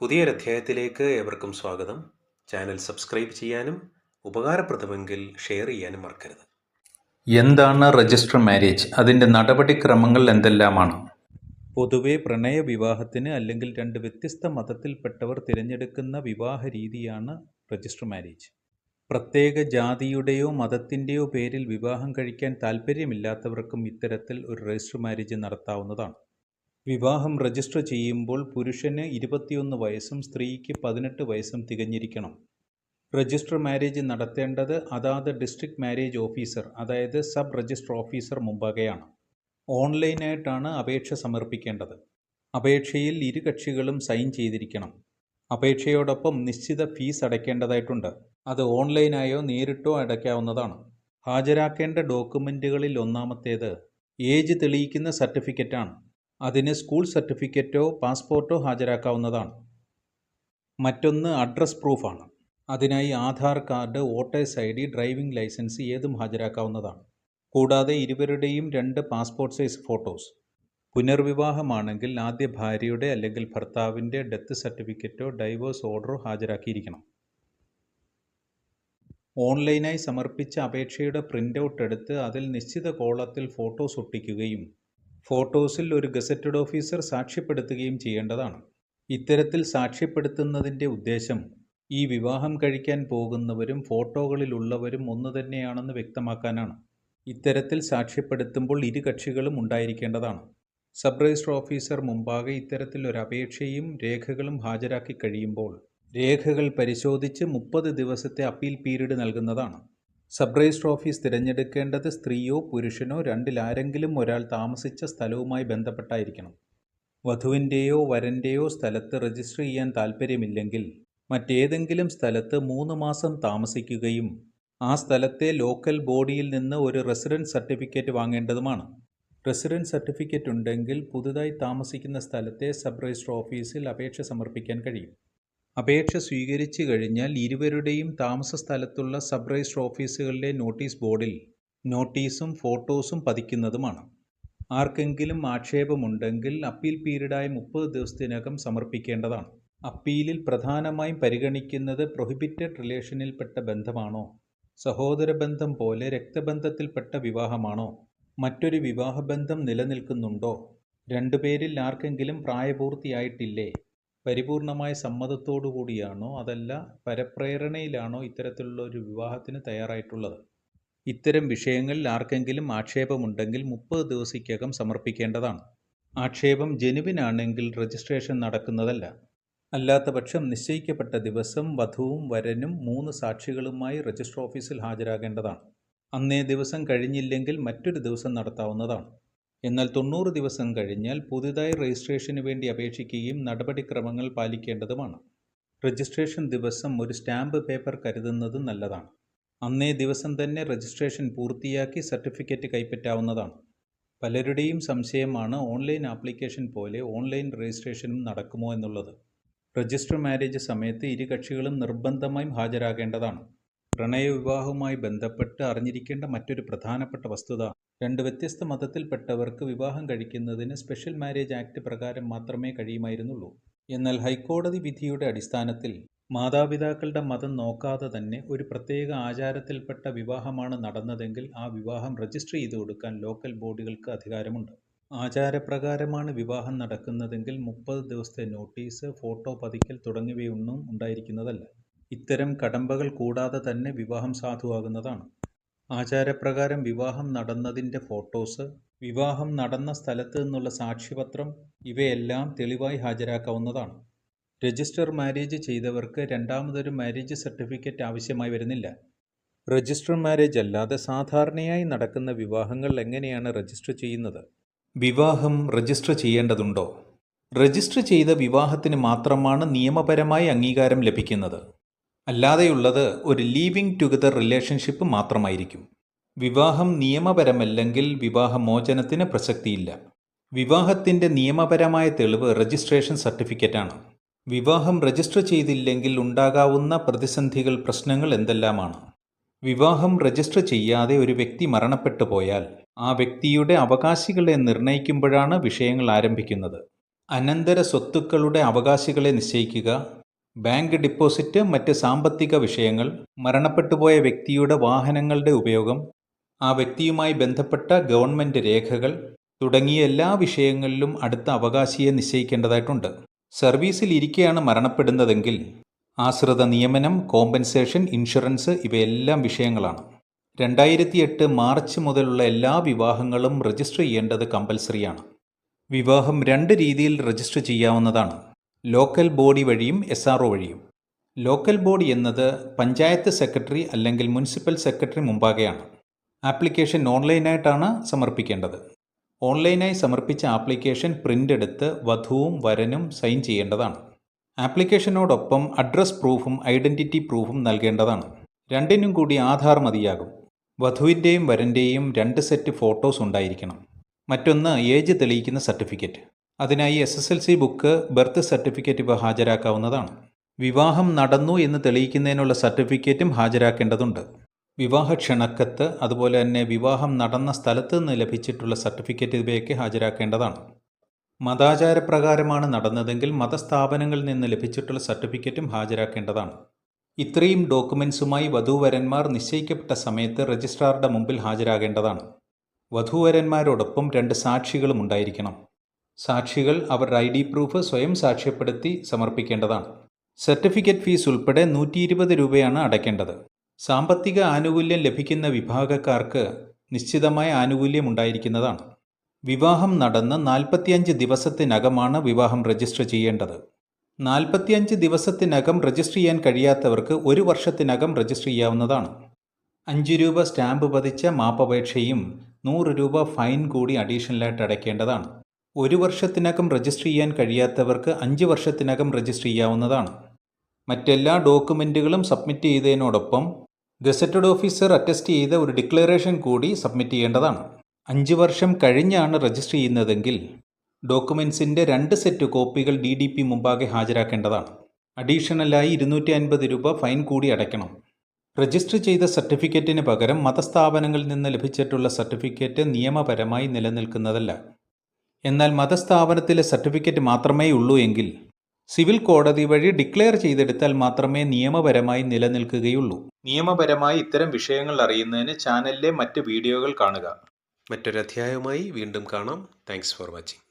പുതിയൊരധ്യായത്തിലേക്ക് ഏവർക്കും സ്വാഗതം. Channel subscribe ചെയ്യാനും ഉപകാരപ്രദമെങ്കിൽ ഷെയർ ചെയ്യാനും മറക്കരുത്. എന്താണ് രജിസ്റ്റർ മാരേജ്? അതിൻ്റെ നടപടിക്രമങ്ങൾ എന്തെല്ലാമാണ്? പൊതുവെ പ്രണയവിവാഹത്തിന് അല്ലെങ്കിൽ രണ്ട് വ്യത്യസ്ത മതത്തിൽപ്പെട്ടവർ തിരഞ്ഞെടുക്കുന്ന വിവാഹ രീതിയാണ് രജിസ്റ്റർ മാരേജ്. പ്രത്യേക ജാതിയുടെയോ മതത്തിൻ്റെയോ പേരിൽ വിവാഹം കഴിക്കാൻ താൽപ്പര്യമില്ലാത്തവർക്കും ഇത്തരത്തിൽ ഒരു രജിസ്റ്റർ മാരേജ് നടത്താവുന്നതാണ്. വിവാഹം രജിസ്റ്റർ ചെയ്യുമ്പോൾ പുരുഷന് 21 വയസ്സും സ്ത്രീക്ക് 18 വയസ്സും തികഞ്ഞിരിക്കണം. രജിസ്റ്റർ മാരേജ് നടത്തേണ്ടത് അതാത് ഡിസ്ട്രിക്ട് മാരേജ് ഓഫീസർ, അതായത് സബ് രജിസ്റ്റർ ഓഫീസർ മുമ്പാകെയാണ്. ഓൺലൈനായിട്ടാണ് അപേക്ഷ സമർപ്പിക്കേണ്ടത്. അപേക്ഷയിൽ ഇരു കക്ഷികളും സൈൻ ചെയ്തിരിക്കണം. അപേക്ഷയോടൊപ്പം നിശ്ചിത ഫീസ് അടയ്ക്കേണ്ടതായിട്ടുണ്ട്. അത് ഓൺലൈനായോ നേരിട്ടോ അടയ്ക്കാവുന്നതാണ്. ഹാജരാക്കേണ്ട ഡോക്യുമെൻറ്റുകളിൽ ഒന്നാമത്തേത് ഏജ് തെളിയിക്കുന്ന സർട്ടിഫിക്കറ്റാണ്. അതിന് സ്കൂൾ സർട്ടിഫിക്കറ്റോ പാസ്പോർട്ടോ ഹാജരാക്കാവുന്നതാണ്. മറ്റൊന്ന് അഡ്രസ് പ്രൂഫാണ്. അതിനായി Aadhaar card, voters ID, driving licence ഏതും ഹാജരാക്കാവുന്നതാണ്. കൂടാതെ ഇരുവരുടെയും 2 പാസ്പോർട്ട് സൈസ് ഫോട്ടോസ്. പുനർവിവാഹമാണെങ്കിൽ ആദ്യ ഭാര്യയുടെ അല്ലെങ്കിൽ ഭർത്താവിൻ്റെ ഡെത്ത് സർട്ടിഫിക്കറ്റോ ഡൈവോഴ്സ് ഓർഡറോ ഹാജരാക്കിയിരിക്കണം. ഓൺലൈനായി സമർപ്പിച്ച അപേക്ഷയുടെ പ്രിൻ്റ് ഔട്ട് എടുത്ത് അതിൽ നിശ്ചിത കോളത്തിൽ ഫോട്ടോസ് ഒട്ടിക്കുകയും ഫോട്ടോസിൽ ഒരു ഗസറ്റഡ് ഓഫീസർ സാക്ഷ്യപ്പെടുത്തുകയും ചെയ്യേണ്ടതാണ്. ഇത്തരത്തിൽ സാക്ഷ്യപ്പെടുത്തുന്നതിൻ്റെ ഉദ്ദേശം ഈ വിവാഹം കഴിക്കാൻ പോകുന്നവരും ഫോട്ടോകളിലുള്ളവരും ഒന്നു തന്നെയാണെന്ന് വ്യക്തമാക്കാനാണ്. ഇത്തരത്തിൽ സാക്ഷ്യപ്പെടുത്തുമ്പോൾ ഇരു കക്ഷികളും ഉണ്ടായിരിക്കേണ്ടതാണ്. സബ് രജിസ്റ്റർ ഓഫീസർ മുമ്പാകെ ഇത്തരത്തിൽ ഒരു അപേക്ഷയും രേഖകളും ഹാജരാക്കി കഴിയുമ്പോൾ രേഖകൾ പരിശോധിച്ച് 30 ദിവസത്തെ അപ്പീൽ പീരീഡ് നൽകുന്നതാണ്. സബ് രജിസ്റ്റർ ഓഫീസ് തിരഞ്ഞെടുക്കേണ്ടത് സ്ത്രീയോ പുരുഷനോ രണ്ടിലാരെങ്കിലും ഒരാൾ താമസിച്ച സ്ഥലവുമായി ബന്ധപ്പെട്ടായിരിക്കണം. വധുവിൻ്റെയോ വരൻ്റെയോ സ്ഥലത്ത് രജിസ്റ്റർ ചെയ്യാൻ താൽപ്പര്യമില്ലെങ്കിൽ മറ്റേതെങ്കിലും സ്ഥലത്ത് 3 മാസം താമസിക്കുകയും ആ സ്ഥലത്തെ ലോക്കൽ ബോഡിയിൽ നിന്ന് ഒരു റെസിഡൻസ് സർട്ടിഫിക്കറ്റ് വാങ്ങേണ്ടതുമാണ്. റെസിഡൻസ് സർട്ടിഫിക്കറ്റ് ഉണ്ടെങ്കിൽ പുതുതായി താമസിക്കുന്ന സ്ഥലത്തെ സബ് രജിസ്റ്റർ ഓഫീസിൽ അപേക്ഷ സമർപ്പിക്കാൻ കഴിയും. അപേക്ഷ സ്വീകരിച്ചു കഴിഞ്ഞാൽ ഇരുവരുടെയും താമസ സ്ഥലത്തുള്ള സബ് രജിസ്റ്റർ ഓഫീസുകളിലെ നോട്ടീസ് ബോർഡിൽ നോട്ടീസും ഫോട്ടോസും പതിക്കുന്നതുമാണ്. ആർക്കെങ്കിലും ആക്ഷേപമുണ്ടെങ്കിൽ അപ്പീൽ പീരീഡായ 30 ദിവസത്തിനകം സമർപ്പിക്കേണ്ടതാണ്. അപ്പീലിൽ പ്രധാനമായും പരിഗണിക്കുന്നത് പ്രൊഹിബിറ്റഡ് റിലേഷനിൽപ്പെട്ട ബന്ധമാണോ, സഹോദര ബന്ധം പോലെ രക്തബന്ധത്തിൽപ്പെട്ട വിവാഹമാണോ, മറ്റൊരു വിവാഹബന്ധം നിലനിൽക്കുന്നുണ്ടോ, രണ്ടുപേരിൽ ആർക്കെങ്കിലും പ്രായപൂർത്തിയായിട്ടില്ലേ, പരിപൂർണമായ സമ്മതത്തോടുകൂടിയാണോ അതല്ല പരപ്രേരണയിലാണോ ഇത്തരത്തിലുള്ള ഒരു വിവാഹത്തിന് തയ്യാറായിട്ടുള്ളത്. ഇത്തരം വിഷയങ്ങളിൽ ആർക്കെങ്കിലും ആക്ഷേപമുണ്ടെങ്കിൽ 30 ദിവസത്തിനകം സമർപ്പിക്കേണ്ടതാണ്. ആക്ഷേപം ജെനുവിനാണെങ്കിൽ രജിസ്ട്രേഷൻ നടക്കുന്നതല്ല. അല്ലാത്തപക്ഷം നിശ്ചയിക്കപ്പെട്ട ദിവസം വധുവും വരനും 3 സാക്ഷികളുമായി രജിസ്റ്റർ ഓഫീസിൽ ഹാജരാകേണ്ടതാണ്. അന്നേ ദിവസം കഴിഞ്ഞില്ലെങ്കിൽ മറ്റൊരു ദിവസം നടത്താവുന്നതാണ്. എന്നാൽ 90 ദിവസം കഴിഞ്ഞാൽ പുതുതായി രജിസ്ട്രേഷന് വേണ്ടി അപേക്ഷിക്കുകയും നടപടിക്രമങ്ങൾ പാലിക്കേണ്ടതുമാണ്. രജിസ്ട്രേഷൻ ദിവസം ഒരു സ്റ്റാമ്പ് പേപ്പർ കരുതുന്നത് നല്ലതാണ്. അന്നേ ദിവസം തന്നെ രജിസ്ട്രേഷൻ പൂർത്തിയാക്കി സർട്ടിഫിക്കറ്റ് കൈപ്പറ്റാവുന്നതാണ്. പലരുടെയും സംശയമാണ് ഓൺലൈൻ ആപ്ലിക്കേഷൻ പോലെ ഓൺലൈൻ രജിസ്ട്രേഷനും നടക്കുമോ എന്നുള്ളത്. രജിസ്റ്റർ മാരേജ് സമയത്ത് ഇരു കക്ഷികളും നിർബന്ധമായും ഹാജരാകേണ്ടതാണ്. പ്രണയവിവാഹവുമായി ബന്ധപ്പെട്ട് അറിഞ്ഞിരിക്കേണ്ട മറ്റൊരു പ്രധാനപ്പെട്ട വസ്തുത, 2 വ്യത്യസ്ത മതത്തിൽപ്പെട്ടവർക്ക് വിവാഹം കഴിക്കുന്നതിന് സ്പെഷ്യൽ മാരേജ് ആക്ട് പ്രകാരം മാത്രമേ കഴിയുമായിരുന്നുള്ളൂ. എന്നാൽ ഹൈക്കോടതി വിധിയുടെ അടിസ്ഥാനത്തിൽ മാതാപിതാക്കളുടെ മതം നോക്കാതെ തന്നെ ഒരു പ്രത്യേക ആചാരത്തിൽപ്പെട്ട വിവാഹമാണ് നടന്നതെങ്കിൽ ആ വിവാഹം രജിസ്റ്റർ ചെയ്തു കൊടുക്കാൻ ലോക്കൽ ബോഡികൾക്ക് അധികാരമുണ്ട്. ആചാരപ്രകാരമാണ് വിവാഹം നടക്കുന്നതെങ്കിൽ 30 ദിവസത്തെ നോട്ടീസ്, ഫോട്ടോ പതിക്കൽ തുടങ്ങിയവയൊന്നും ഉണ്ടായിരിക്കുന്നതല്ല. ഇത്തരം കടമ്പകൾ കൂടാതെ തന്നെ വിവാഹം സാധുവാകുന്നതാണ്. ആചാരപ്രകാരം വിവാഹം നടന്നതിൻ്റെ ഫോട്ടോസ്, വിവാഹം നടന്ന സ്ഥലത്ത് നിന്നുള്ള സാക്ഷ്യപത്രം ഇവയെല്ലാം തെളിവായി ഹാജരാക്കാവുന്നതാണ്. രജിസ്റ്റർ മാരേജ് ചെയ്തവർക്ക് രണ്ടാമതൊരു മാരേജ് സർട്ടിഫിക്കറ്റ് ആവശ്യമായി വരുന്നില്ല. രജിസ്റ്റർ മാരേജ് അല്ലാതെ സാധാരണയായി നടക്കുന്ന വിവാഹങ്ങൾ എങ്ങനെയാണ് രജിസ്റ്റർ ചെയ്യുന്നത്? വിവാഹം രജിസ്റ്റർ ചെയ്യേണ്ടതുണ്ടോ? രജിസ്റ്റർ ചെയ്ത വിവാഹത്തിന് മാത്രമാണ് നിയമപരമായി അംഗീകാരം ലഭിക്കുന്നത്. അല്ലാതെയുള്ളത് ഒരു ലീവിംഗ് ടുഗദർ റിലേഷൻഷിപ്പ് മാത്രമായിരിക്കും. വിവാഹം നിയമപരമല്ലെങ്കിൽ വിവാഹമോചനത്തിന് പ്രസക്തിയില്ല. വിവാഹത്തിൻ്റെ നിയമപരമായ തെളിവ് രജിസ്ട്രേഷൻ സർട്ടിഫിക്കറ്റാണ്. വിവാഹം രജിസ്റ്റർ ചെയ്തില്ലെങ്കിൽ ഉണ്ടാകാവുന്ന പ്രതിസന്ധികൾ, പ്രശ്നങ്ങൾ എന്തെല്ലാമാണ്? വിവാഹം രജിസ്റ്റർ ചെയ്യാതെ ഒരു വ്യക്തി മരണപ്പെട്ടു പോയാൽ ആ വ്യക്തിയുടെ അവകാശികളെ നിർണയിക്കുമ്പോഴാണ് വിഷയങ്ങൾ ആരംഭിക്കുന്നത്. അനന്തര സ്വത്തുക്കളുടെ അവകാശികളെ നിശ്ചയിക്കുക, ബാങ്ക് ഡിപ്പോസിറ്റ്, മറ്റ് സാമ്പത്തിക വിഷയങ്ങൾ, മരണപ്പെട്ടുപോയ വ്യക്തിയുടെ വാഹനങ്ങളുടെ ഉപയോഗം, ആ വ്യക്തിയുമായി ബന്ധപ്പെട്ട ഗവൺമെൻറ് രേഖകൾ തുടങ്ങിയ എല്ലാ വിഷയങ്ങളിലും അടുത്ത അവകാശിയെ നിശ്ചയിക്കേണ്ടതായിട്ടുണ്ട്. സർവീസിൽ ഇരിക്കെയാണ് മരണപ്പെടുന്നതെങ്കിൽ ആശ്രിത നിയമനം, കോമ്പൻസേഷൻ, ഇൻഷുറൻസ് ഇവയെല്ലാം വിഷയങ്ങളാണ്. 2008 മാർച്ച് മുതലുള്ള എല്ലാ വിവാഹങ്ങളും രജിസ്റ്റർ ചെയ്യേണ്ടത് കമ്പൽസറിയാണ്. വിവാഹം 2 രീതിയിൽ രജിസ്റ്റർ ചെയ്യാവുന്നതാണ്: ലോക്കൽ ബോഡി വഴിയും SRO വഴിയും. ലോക്കൽ ബോഡി എന്നത് പഞ്ചായത്ത് സെക്രട്ടറി അല്ലെങ്കിൽ മുനിസിപ്പൽ സെക്രട്ടറി മുമ്പാകെയാണ്. ആപ്ലിക്കേഷൻ ഓൺലൈനായിട്ടാണ് സമർപ്പിക്കേണ്ടത്. ഓൺലൈനായി സമർപ്പിച്ച ആപ്ലിക്കേഷൻ പ്രിൻ്റ് എടുത്ത് വധുവും വരനും സൈൻ ചെയ്യേണ്ടതാണ്. ആപ്ലിക്കേഷനോടൊപ്പം അഡ്രസ് പ്രൂഫും ഐഡൻറ്റിറ്റി പ്രൂഫും നൽകേണ്ടതാണ്. രണ്ടിനും കൂടി ആധാർ മതിയാകും. വധുവിൻ്റെയും വരൻ്റെയും 2 സെറ്റ് ഫോട്ടോസ് ഉണ്ടായിരിക്കണം. മറ്റൊന്ന് ഏജ് തെളിയിക്കുന്ന സർട്ടിഫിക്കറ്റ്. അതിനായി SSLC ബുക്ക്, ബർത്ത് സർട്ടിഫിക്കറ്റ് ഇവ ഹാജരാക്കാവുന്നതാണ്. വിവാഹം നടന്നു എന്ന് തെളിയിക്കുന്നതിനുള്ള സർട്ടിഫിക്കറ്റും ഹാജരാക്കേണ്ടതുണ്ട്. വിവാഹ ക്ഷണക്കത്ത്, അതുപോലെ തന്നെ വിവാഹം നടന്ന സ്ഥലത്ത് നിന്ന് ലഭിച്ചിട്ടുള്ള സർട്ടിഫിക്കറ്റ് ഇവയൊക്കെ ഹാജരാക്കേണ്ടതാണ്. മതാചാരപ്രകാരമാണ് നടന്നതെങ്കിൽ മതസ്ഥാപനങ്ങളിൽ നിന്ന് ലഭിച്ചിട്ടുള്ള സർട്ടിഫിക്കറ്റും ഹാജരാക്കേണ്ടതാണ്. ഇത്രയും ഡോക്യുമെൻസുമായി വധൂവരന്മാർ നിശ്ചയിക്കപ്പെട്ട സമയത്ത് രജിസ്ട്രാറുടെ മുമ്പിൽ ഹാജരാകേണ്ടതാണ്. വധൂവരന്മാരോടൊപ്പം 2 സാക്ഷികളും ഉണ്ടായിരിക്കണം. സാക്ഷികൾ അവരുടെ ID പ്രൂഫ് സ്വയം സാക്ഷ്യപ്പെടുത്തി സമർപ്പിക്കേണ്ടതാണ്. സർട്ടിഫിക്കറ്റ് ഫീസ് ഉൾപ്പെടെ 120 രൂപയാണ് അടയ്ക്കേണ്ടത്. സാമ്പത്തിക ആനുകൂല്യം ലഭിക്കുന്ന വിഭാഗക്കാർക്ക് നിശ്ചിതമായ ആനുകൂല്യം ഉണ്ടായിരിക്കുന്നതാണ്. വിവാഹം നടന്ന് 45 ദിവസത്തിനകമാണ് വിവാഹം രജിസ്റ്റർ ചെയ്യേണ്ടത്. 45 ദിവസത്തിനകം രജിസ്റ്റർ ചെയ്യാൻ കഴിയാത്തവർക്ക് 1 വർഷത്തിനകം രജിസ്റ്റർ ചെയ്യാവുന്നതാണ്. 5 രൂപ സ്റ്റാമ്പ് പതിച്ച മാപ്പപേക്ഷയും 100 രൂപ ഫൈൻ കൂടി അഡീഷണലായിട്ട് അടയ്ക്കേണ്ടതാണ്. 1 വർഷത്തിനകം രജിസ്റ്റർ ചെയ്യാൻ കഴിയാത്തവർക്ക് 5 വർഷത്തിനകം രജിസ്റ്റർ ചെയ്യാവുന്നതാണ്. മറ്റെല്ലാ ഡോക്യുമെൻറ്റുകളും സബ്മിറ്റ് ചെയ്തതിനോടൊപ്പം ഗസറ്റഡ് ഓഫീസർ അറ്റസ്റ്റ് ചെയ്ത ഒരു ഡിക്ലറേഷൻ കൂടി സബ്മിറ്റ് ചെയ്യേണ്ടതാണ്. 5 വർഷം കഴിഞ്ഞാണ് രജിസ്റ്റർ ചെയ്യുന്നതെങ്കിൽ ഡോക്യുമെൻസിൻ്റെ 2 സെറ്റ് കോപ്പികൾ DDP മുമ്പാകെ ഹാജരാക്കേണ്ടതാണ്. അഡീഷണലായി 250 രൂപ ഫൈൻ കൂടി അടയ്ക്കണം. രജിസ്റ്റർ ചെയ്ത സർട്ടിഫിക്കറ്റിന് പകരം മതസ്ഥാപനങ്ങളിൽ നിന്ന് ലഭിച്ചിട്ടുള്ള സർട്ടിഫിക്കറ്റ് നിയമപരമായി നിലനിൽക്കുന്നതല്ല. എന്നാൽ മതസ്ഥാപനത്തിലെ സർട്ടിഫിക്കറ്റ് മാത്രമേ ഉള്ളൂ എങ്കിൽ സിവിൽ കോടതി വഴി ഡിക്ലെയർ ചെയ്തെടുത്താൽ മാത്രമേ നിയമപരമായി നിലനിൽക്കുകയുള്ളൂ. നിയമപരമായി ഇത്തരം വിഷയങ്ങൾ അറിയുന്നതിന് ചാനലിലെ മറ്റ് വീഡിയോകൾ കാണുക. മറ്റൊരധ്യായവുമായി വീണ്ടും കാണാം. Thanks for watching.